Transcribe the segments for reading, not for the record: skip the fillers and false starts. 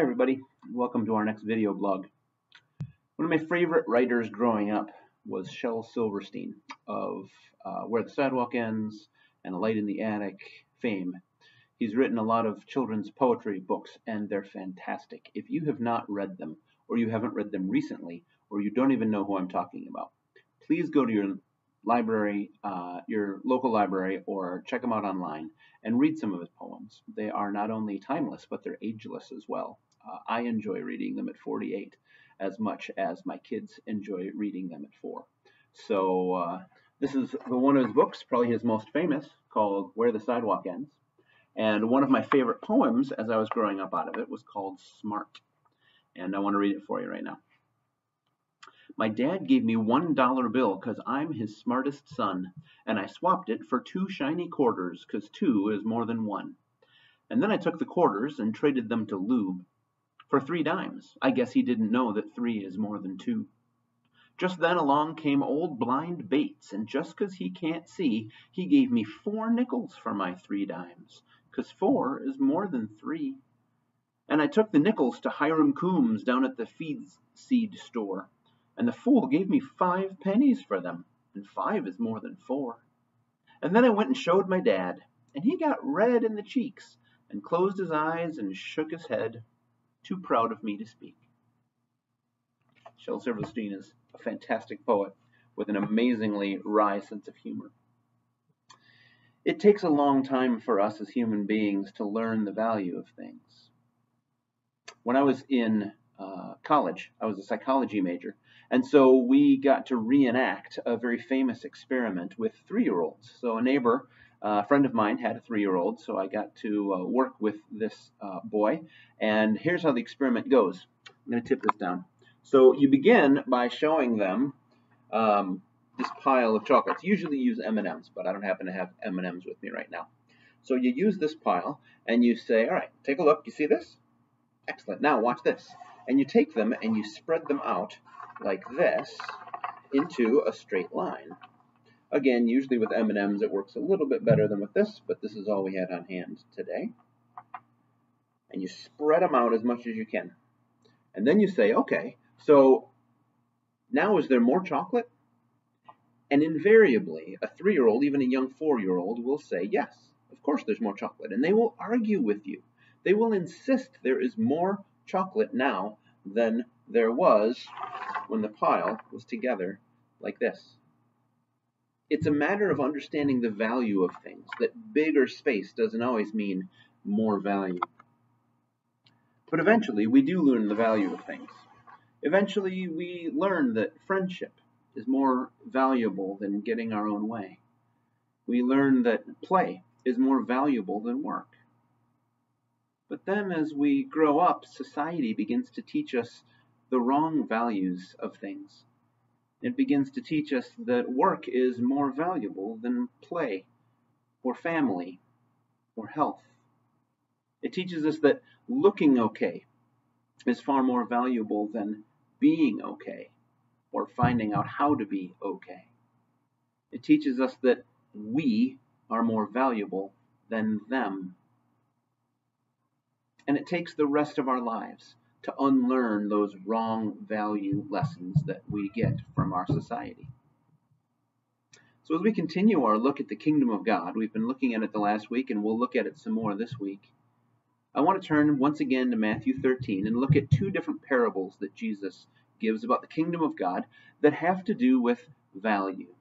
Hi everybody, welcome to our next video blog. One of my favorite writers growing up was Shel Silverstein of Where the Sidewalk Ends and A Light in the Attic fame. He's written a lot of children's poetry books and they're fantastic. If you have not read them, or you haven't read them recently, or you don't even know who I'm talking about, please go to your library, your local library, or check them out online and read some of his poems. They are not only timeless, but they're ageless as well. I enjoy reading them at 48 as much as my kids enjoy reading them at 4. So this is one of his books, probably his most famous, called Where the Sidewalk Ends. And one of my favorite poems as I was growing up out of it was called Smart. And I want to read it for you right now. My dad gave me $1 bill 'cause I'm his smartest son, and I swapped it for 2 shiny quarters 'cause 2 is more than 1. And then I took the quarters and traded them to lube for 3 dimes. I guess he didn't know that 3 is more than 2. Just then along came old blind Bates, and just 'cause he can't see, he gave me 4 nickels for my 3 dimes, 'cause 4 is more than 3. And I took the nickels to Hiram Coombs down at the feed seed store. And the fool gave me 5 pennies for them, and 5 is more than 4. And then I went and showed my dad, and he got red in the cheeks, and closed his eyes and shook his head, too proud of me to speak. Shel Silverstein is a fantastic poet with an amazingly wry sense of humor. It takes a long time for us as human beings to learn the value of things. When I was in college, I was a psychology major, and so we got to reenact a very famous experiment with 3-year-olds. So a neighbor, a friend of mine, had a 3-year-old, so I got to work with this boy, and here's how the experiment goes. I'm going to tip this down. So you begin by showing them this pile of chocolates. Usually use M&Ms, but I don't happen to have M&Ms with me right now. So you use this pile, and you say, all right, take a look. You see this? Excellent. Now watch this. And you take them and you spread them out like this into a straight line. Again, usually with M&Ms it works a little bit better than with this, but this is all we had on hand today. And you spread them out as much as you can. And then you say, okay, so now is there more chocolate? And invariably, a 3-year-old, even a young 4-year-old, will say, yes, of course there's more chocolate. And they will argue with you. They will insist there is more chocolate now than there was when the pile was together like this. It's a matter of understanding the value of things, that bigger space doesn't always mean more value. But eventually we do learn the value of things. Eventually we learn that friendship is more valuable than getting our own way. We learn that play is more valuable than work. But then as we grow up, society begins to teach us the wrong values of things. It begins to teach us that work is more valuable than play, or family, or health. It teaches us that looking okay is far more valuable than being okay, or finding out how to be okay. It teaches us that we are more valuable than them. And it takes the rest of our lives to unlearn those wrong value lessons that we get from our society. So as we continue our look at the kingdom of God, we've been looking at it the last week and we'll look at it some more this week. I want to turn once again to Matthew 13 and look at 2 different parables that Jesus gives about the kingdom of God that have to do with value.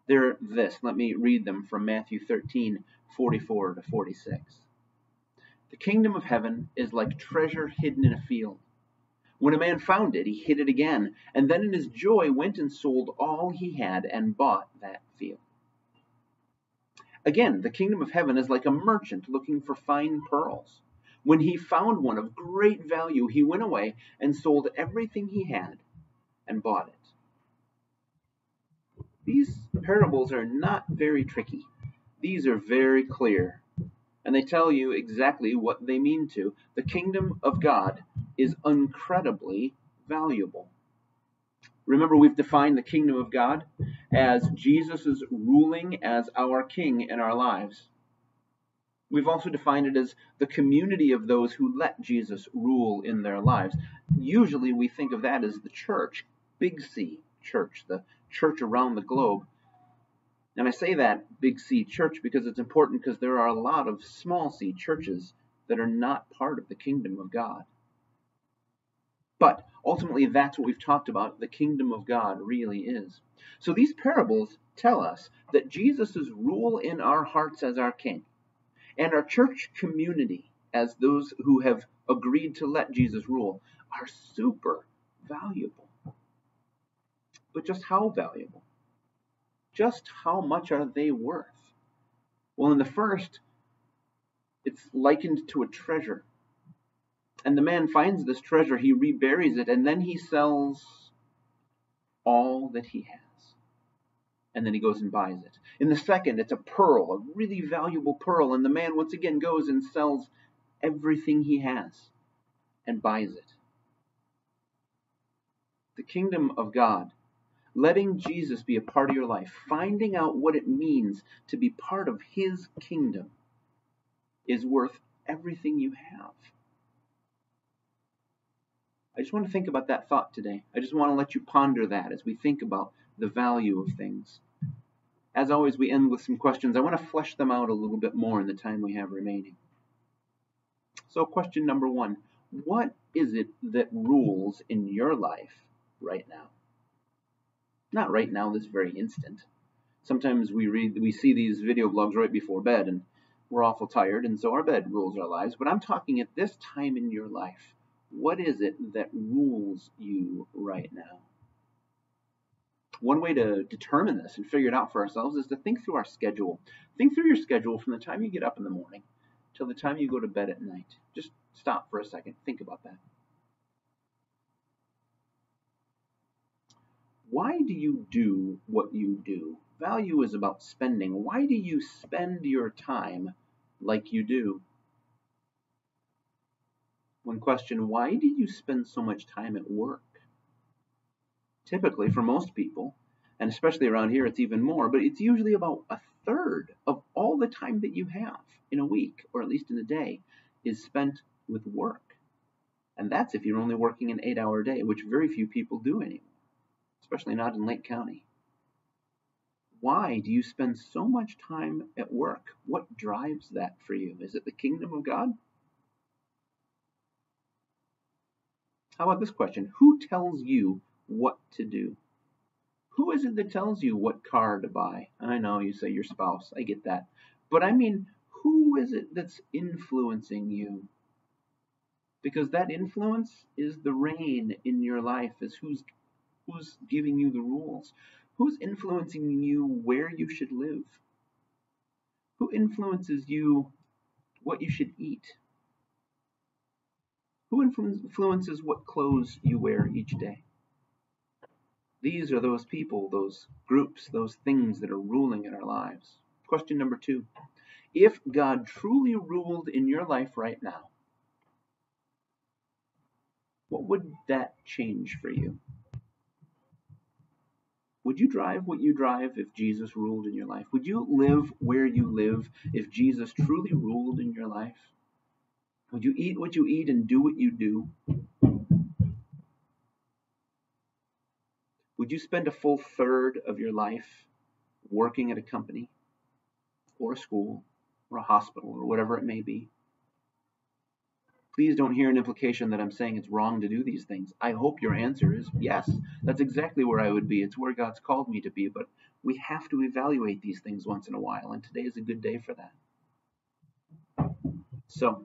They're this. Let me read them from Matthew 13, 44 to 46. The kingdom of heaven is like treasure hidden in a field. When a man found it, he hid it again, and then in his joy went and sold all he had and bought that field. Again, the kingdom of heaven is like a merchant looking for fine pearls. When he found one of great value, he went away and sold everything he had and bought it. These parables are not very tricky. These are very clear. And they tell you exactly what they mean to. The kingdom of God is incredibly valuable. Remember, we've defined the kingdom of God as Jesus is ruling as our king in our lives. We've also defined it as the community of those who let Jesus rule in their lives. Usually we think of that as the church, big C church, the church around the globe. And I say that big C church because it's important, because there are a lot of small c churches that are not part of the kingdom of God. But ultimately, that's what we've talked about, the kingdom of God really is. So these parables tell us that Jesus' rule in our hearts as our king, and our church community as those who have agreed to let Jesus rule, are super valuable. But just how valuable? Just how much are they worth? Well, in the first, it's likened to a treasure. And the man finds this treasure, he reburies it, and then he sells all that he has. And then he goes and buys it. In the second, it's a pearl, a really valuable pearl, and the man once again goes and sells everything he has and buys it. The kingdom of God, letting Jesus be a part of your life, finding out what it means to be part of his kingdom, is worth everything you have. I just want to think about that thought today. I just want to let you ponder that as we think about the value of things. As always, we end with some questions. I want to flesh them out a little bit more in the time we have remaining. So question number 1, what is it that rules in your life right now? Not right now, this very instant. Sometimes we see these video blogs right before bed, and we're awful tired, and so our bed rules our lives. But I'm talking at this time in your life. What is it that rules you right now? One way to determine this and figure it out for ourselves is to think through our schedule. Think through your schedule from the time you get up in the morning till the time you go to bed at night. Just stop for a second. Think about that. Why do you do what you do? Value is about spending. Why do you spend your time like you do? One question, why do you spend so much time at work? Typically, for most people, and especially around here, it's even more, but it's usually about a third of all the time that you have in a week, or at least in a day, is spent with work. And that's if you're only working an 8-hour day, which very few people do anymore, especially not in Lake County. Why do you spend so much time at work? What drives that for you? Is it the kingdom of God? How about this question? Who tells you what to do? Who is it that tells you what car to buy? I know you say your spouse, I get that. But I mean, who is it that's influencing you? Because that influence is the reign in your life, is who's giving you the rules. Who's influencing you where you should live? Who influences you what you should eat? Who influences what clothes you wear each day? These are those people, those groups, those things that are ruling in our lives. Question number 2. If God truly ruled in your life right now, what would that change for you? Would you drive what you drive if Jesus ruled in your life? Would you live where you live if Jesus truly ruled in your life? Would you eat what you eat and do what you do? Would you spend a full third of your life working at a company or a school or a hospital or whatever it may be? Please don't hear an implication that I'm saying it's wrong to do these things. I hope your answer is yes. That's exactly where I would be. It's where God's called me to be, but we have to evaluate these things once in a while, and today is a good day for that. So,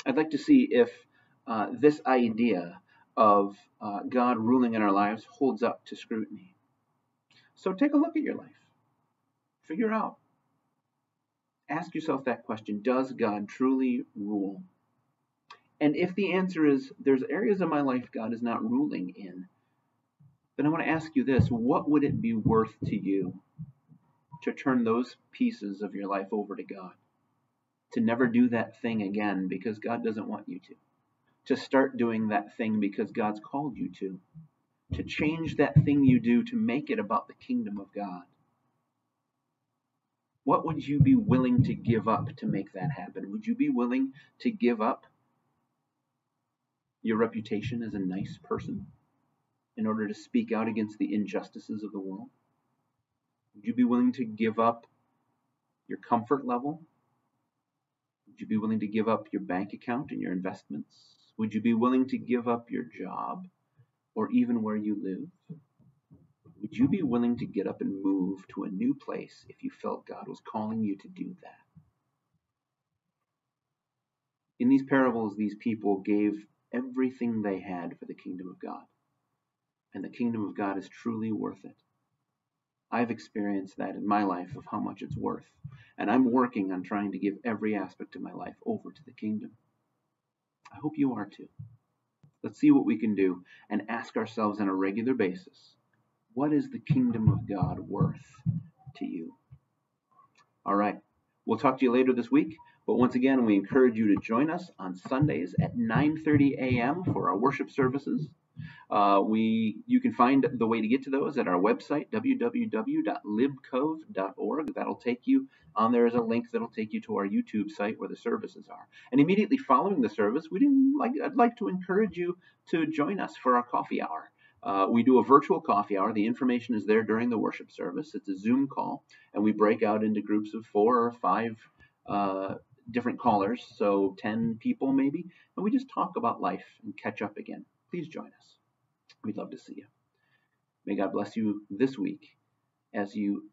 I'd like to see if this idea of God ruling in our lives holds up to scrutiny. So take a look at your life. Figure out. Ask yourself that question. Does God truly rule? And if the answer is there's areas of my life God is not ruling in, then I want to ask you this. What would it be worth to you to turn those pieces of your life over to God? To never do that thing again because God doesn't want you to. To start doing that thing because God's called you to. To change that thing you do to make it about the kingdom of God. What would you be willing to give up to make that happen? Would you be willing to give up your reputation as a nice person in order to speak out against the injustices of the world? Would you be willing to give up your comfort level? Would you be willing to give up your bank account and your investments? Would you be willing to give up your job or even where you live? Would you be willing to get up and move to a new place if you felt God was calling you to do that? In these parables, these people gave everything they had for the kingdom of God. And the kingdom of God is truly worth it. I've experienced that in my life of how much it's worth. And I'm working on trying to give every aspect of my life over to the kingdom. I hope you are too. Let's see what we can do and ask ourselves on a regular basis, what is the kingdom of God worth to you? All right. We'll talk to you later this week. But once again, we encourage you to join us on Sundays at 9:30 a.m. for our worship services. You can find the way to get to those at our website, www.libcove.org. That'll take you on. There is a link that'll take you to our YouTube site where the services are. And immediately following the service, I'd like to encourage you to join us for our coffee hour. We do a virtual coffee hour. The information is there during the worship service. It's a Zoom call, and we break out into groups of 4 or 5 different callers, so 10 people maybe, and we just talk about life and catch up again. Please join us. We'd love to see you. May God bless you this week as you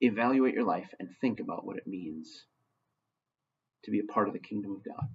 evaluate your life and think about what it means to be a part of the kingdom of God.